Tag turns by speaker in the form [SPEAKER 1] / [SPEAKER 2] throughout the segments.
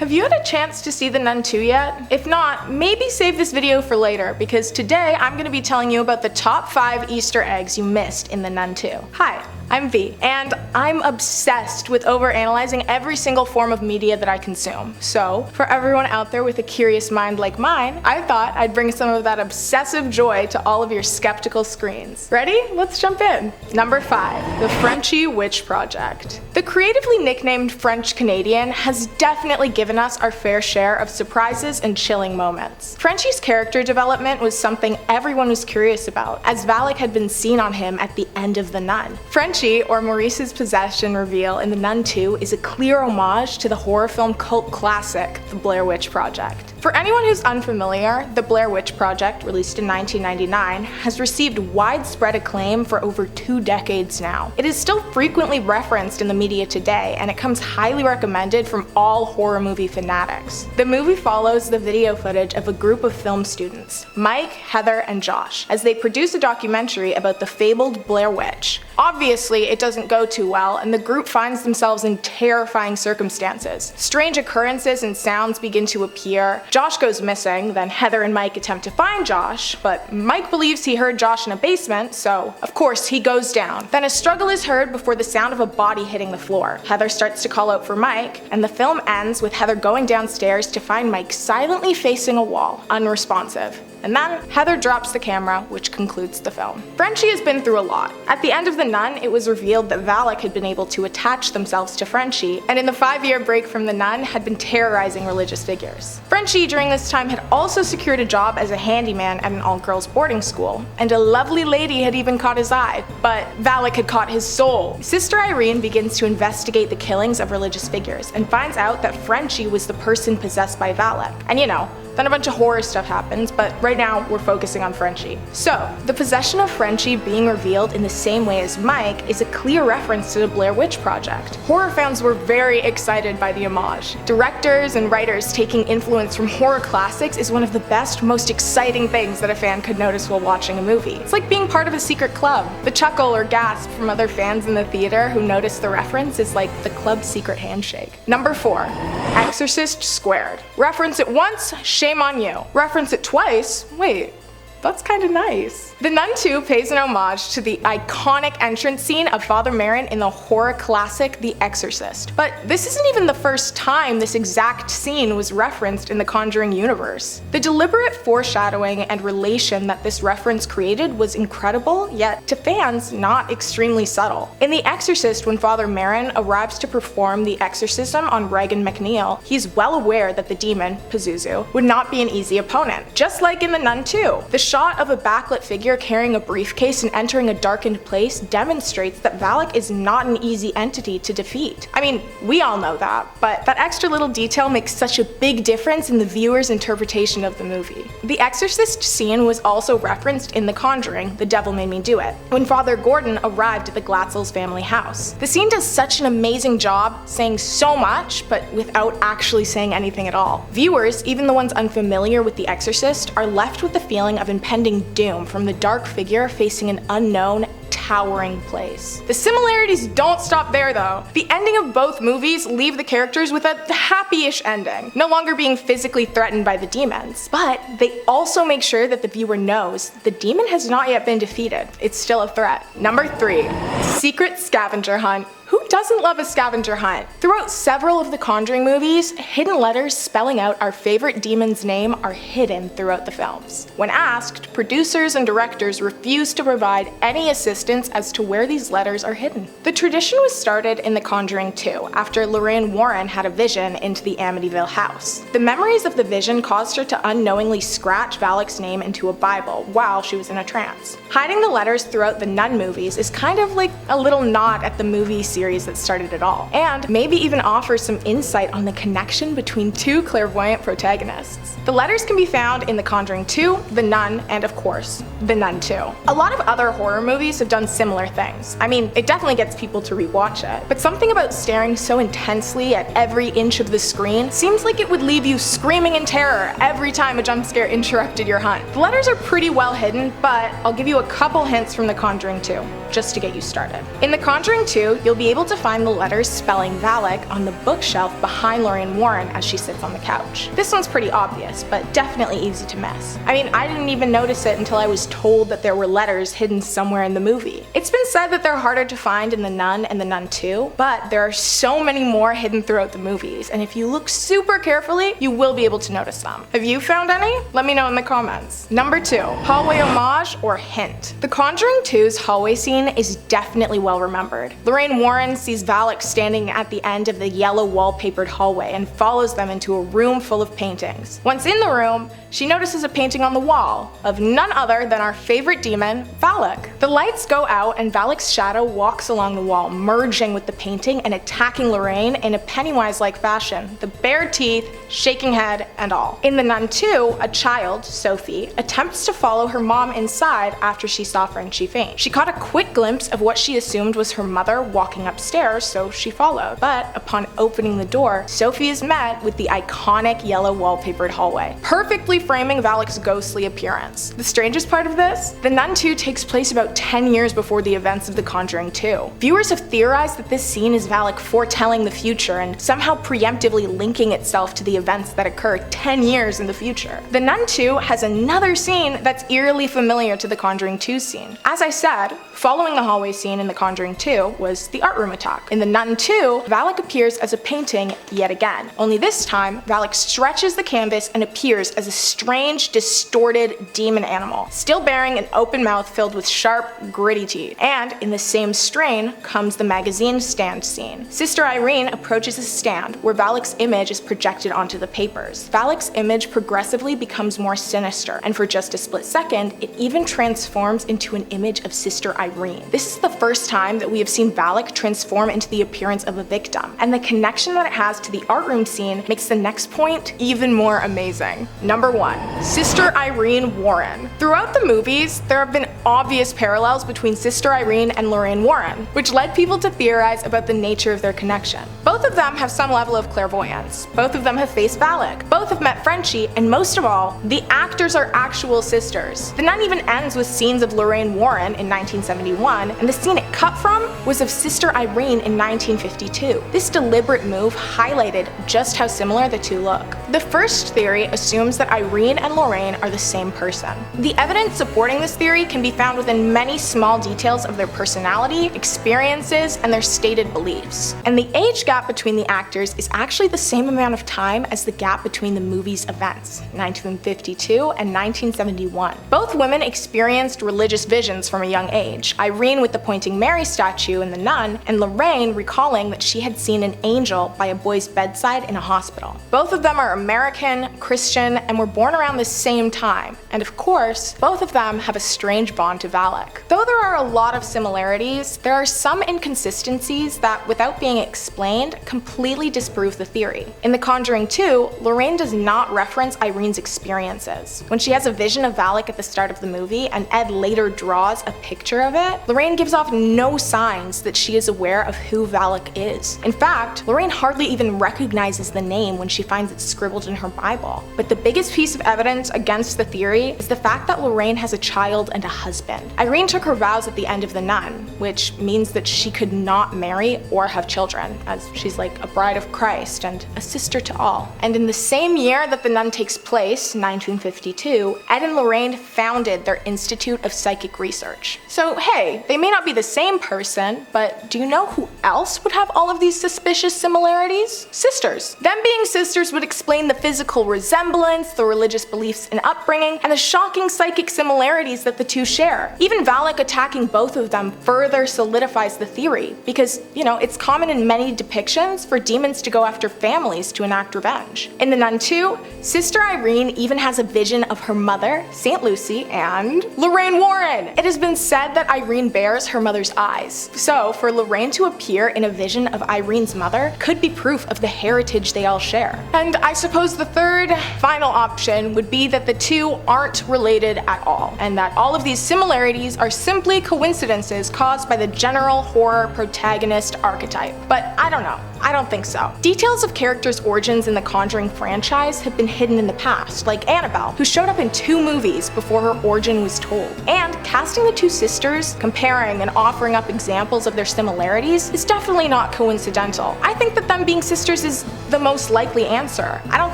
[SPEAKER 1] Have you had a chance to see The Nun 2 yet? If not, maybe save this video for later, because today I'm going to be telling you about the top 5 Easter eggs you missed in The Nun 2. Hi, I'm V, and I'm obsessed with overanalyzing every single form of media that I consume. So, for everyone out there with a curious mind like mine, I thought I'd bring some of that obsessive joy to all of your skeptical screens. Ready? Let's jump in. Number 5. The Frenchie Witch Project. The creatively nicknamed French Canadian has definitely given us our fair share of surprises and chilling moments. Frenchie's character development was something everyone was curious about, as Valak had been seen on him at the end of The Nun. Frenchie, or Maurice's possession reveal in The Nun 2, is a clear homage to the horror film cult classic, The Blair Witch Project. For anyone who's unfamiliar, The Blair Witch Project, released in 1999, has received widespread acclaim for over 2 decades now. It is still frequently referenced in the media today, and it comes highly recommended from all horror movie fanatics. The movie follows the video footage of a group of film students, Mike, Heather, and Josh, as they produce a documentary about the fabled Blair Witch. Obviously, it doesn't go too well, and the group finds themselves in terrifying circumstances. Strange occurrences and sounds begin to appear. Josh goes missing, then Heather and Mike attempt to find Josh, but Mike believes he heard Josh in a basement, so of course he goes down. Then a struggle is heard before the sound of a body hitting the floor. Heather starts to call out for Mike, and the film ends with Heather going downstairs to find Mike silently facing a wall, unresponsive. And then Heather drops the camera, which concludes the film. Frenchie has been through a lot. At the end of The Nun, it was revealed that Valak had been able to attach themselves to Frenchie, and in the 5-year break from The Nun, had been terrorizing religious figures. Frenchie, during this time, had also secured a job as a handyman at an all-girls boarding school, and a lovely lady had even caught his eye, but Valak had caught his soul. Sister Irene begins to investigate the killings of religious figures, and finds out that Frenchie was the person possessed by Valak. And you know, then a bunch of horror stuff happens, but right now we're focusing on Frenchie. So, the possession of Frenchie being revealed in the same way as Mike is a clear reference to the Blair Witch Project. Horror fans were very excited by the homage. Directors and writers taking influence from horror classics is one of the best, most exciting things that a fan could notice while watching a movie. It's like being part of a secret club. The chuckle or gasp from other fans in the theater who notice the reference is like the club's secret handshake. Number 4. Exorcist Squared. Reference it once, shame on you. Reference it twice, wait, that's kinda nice. The Nun 2 pays an homage to the iconic entrance scene of Father Merrin in the horror classic The Exorcist. But this isn't even the first time this exact scene was referenced in the Conjuring universe. The deliberate foreshadowing and relation that this reference created was incredible, yet to fans, not extremely subtle. In The Exorcist, when Father Merrin arrives to perform the exorcism on Regan McNeil, he's well aware that the demon, Pazuzu, would not be an easy opponent. Just like in The Nun 2. The shot of a backlit figure carrying a briefcase and entering a darkened place demonstrates that Valak is not an easy entity to defeat. I mean, we all know that, but that extra little detail makes such a big difference in the viewer's interpretation of the movie. The Exorcist scene was also referenced in The Conjuring, The Devil Made Me Do It, when Father Gordon arrived at the Glatzels family house. The scene does such an amazing job, saying so much, but without actually saying anything at all. Viewers, even the ones unfamiliar with The Exorcist, are left with the feeling of impending doom from the dark figure facing an unknown, towering place. The similarities don't stop there though. The ending of both movies leave the characters with a happy-ish ending, no longer being physically threatened by the demons. But they also make sure that the viewer knows the demon has not yet been defeated. It's still a threat. Number 3. Secret Scavenger Hunt. Who doesn't love a scavenger hunt? Throughout several of the Conjuring movies, hidden letters spelling out our favorite demon's name are hidden throughout the films. When asked, producers and directors refused to provide any assistance as to where these letters are hidden. The tradition was started in The Conjuring 2, after Lorraine Warren had a vision into the Amityville house. The memories of the vision caused her to unknowingly scratch Valak's name into a Bible while she was in a trance. Hiding the letters throughout the Nun movies is kind of like a little nod at the movie series that started it all, and maybe even offers some insight on the connection between 2 clairvoyant protagonists. The letters can be found in The Conjuring 2, The Nun, and of course, The Nun 2. A lot of other horror movies have done similar things. I mean, it definitely gets people to rewatch it, but something about staring so intensely at every inch of the screen seems like it would leave you screaming in terror every time a jump scare interrupted your hunt. The letters are pretty well hidden, but I'll give you a couple hints from The Conjuring 2. just to get you started. In The Conjuring 2, you'll be able to find the letters spelling Valak on the bookshelf behind Lorraine Warren as she sits on the couch. This one's pretty obvious, but definitely easy to miss. I mean, I didn't even notice it until I was told that there were letters hidden somewhere in the movie. It's been said that they're harder to find in The Nun and The Nun 2, but there are so many more hidden throughout the movies, and if you look super carefully, you will be able to notice them. Have you found any? Let me know in the comments. Number 2, hallway homage or hint. The Conjuring 2's hallway scene is definitely well remembered. Lorraine Warren sees Valak standing at the end of the yellow wallpapered hallway and follows them into a room full of paintings. Once in the room, she notices a painting on the wall of none other than our favorite demon, Valak. The lights go out and Valak's shadow walks along the wall, merging with the painting and attacking Lorraine in a Pennywise-like fashion, the bared teeth, shaking head, and all. In The Nun 2, a child, Sophie, attempts to follow her mom inside after she saw Frenchie faint. She caught a quick glimpse of what she assumed was her mother walking upstairs, so she followed. But upon opening the door, Sophie is met with the iconic yellow wallpapered hallway, perfectly framing Valak's ghostly appearance. The strangest part of this? The Nun 2 takes place about 10 years before the events of The Conjuring 2. Viewers have theorized that this scene is Valak foretelling the future and somehow preemptively linking itself to the events that occur 10 years in the future. The Nun 2 has another scene that's eerily familiar to The Conjuring 2 scene. As I said, following the hallway scene in The Conjuring 2 was the art room attack. In The Nun 2, Valak appears as a painting yet again. Only this time, Valak stretches the canvas and appears as a strange, distorted demon animal, still bearing an open mouth filled with sharp, gritty teeth. And in the same strain comes the magazine stand scene. Sister Irene approaches a stand where Valak's image is projected onto the papers. Valak's image progressively becomes more sinister, and for just a split second, it even transforms into an image of Sister Irene. This is the first time that we have seen Valak transform into the appearance of a victim, and the connection that it has to the art room scene makes the next point even more amazing. Number 1, Sister Irene Warren. Throughout the movies, there have been obvious parallels between Sister Irene and Lorraine Warren, which led people to theorize about the nature of their connection. Both of them have some level of clairvoyance. Both of them have faced Valak. Both have met Frenchie, and most of all, the actors are actual sisters. The Nun even ends with scenes of Lorraine Warren in 1971, and the scene it cut from was of Sister Irene in 1952. This deliberate move highlighted just how similar the two look. The first theory assumes that Irene and Lorraine are the same person. The evidence supporting this theory can be found within many small details of their personality, experiences, and their stated beliefs. And the age gap between the actors is actually the same amount of time as the gap between the movie's events, 1952 and 1971. Both women experienced religious visions from a young age, Irene with the Pointing Mary statue in The Nun, and Lorraine recalling that she had seen an angel by a boy's bedside in a hospital. Both of them are American, Christian, and were born around the same time, and of course, both of them have a strange bond to Valak. Though there are a lot of similarities, there are some inconsistencies that, without being explained, completely disprove the theory. In The Conjuring 2, Lorraine does not reference Irene's experiences. When she has a vision of Valak at the start of the movie, and Ed later draws a picture of it, Lorraine gives off no signs that she is aware of who Valak is. In fact, Lorraine hardly even recognizes the name when she finds it scribbled in her Bible. But the biggest piece of evidence against the theory is the fact that Lorraine has a child and a husband. Irene took her vows at the end of The Nun, which means that she could not marry or have children, as she's like a bride of Christ and a sister to all. And in the same year that The Nun takes place, 1952, Ed and Lorraine founded their Institute of Psychic Research. So hey, they may not be the same person, but do you know who else would have all of these suspicious similarities? Sisters. Them being sisters would explain the physical resemblance, the religious beliefs and upbringing, and the shocking psychic similarities that the two share. Even Valak attacking both of them further solidifies the theory, because, it's common in many depictions for demons to go after families to enact revenge. In The Nun 2, Sister Irene even has a vision of her mother, St. Lucy, and Lorraine Warren. It has been said that Irene bears her mother's eyes, so for Lorraine to appear in a vision of Irene's mother could be proof of the heritage they all share. And I suppose the third, final option would be that the two aren't related at all, and that all of these similarities are simply coincidences caused by the general horror protagonist archetype. But I don't know. I don't think so. Details of characters' origins in the Conjuring franchise have been hidden in the past, like Annabelle, who showed up in 2 movies before her origin was told. And casting the 2 sisters, comparing and offering up examples of their similarities, is definitely not coincidental. I think that them being sisters is the most likely answer. I don't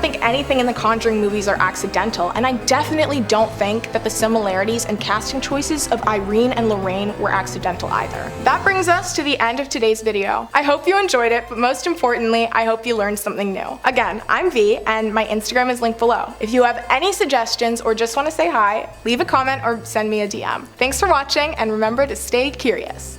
[SPEAKER 1] think anything in the Conjuring movies are accidental, and I definitely don't think that the similarities and casting choices of Irene and Lorraine were accidental either. That brings us to the end of today's video. I hope you enjoyed it, but most importantly, I hope you learned something new. Again, I'm V, and my Instagram is linked below. If you have any suggestions or just want to say hi, leave a comment or send me a DM. Thanks for watching, and remember to stay curious.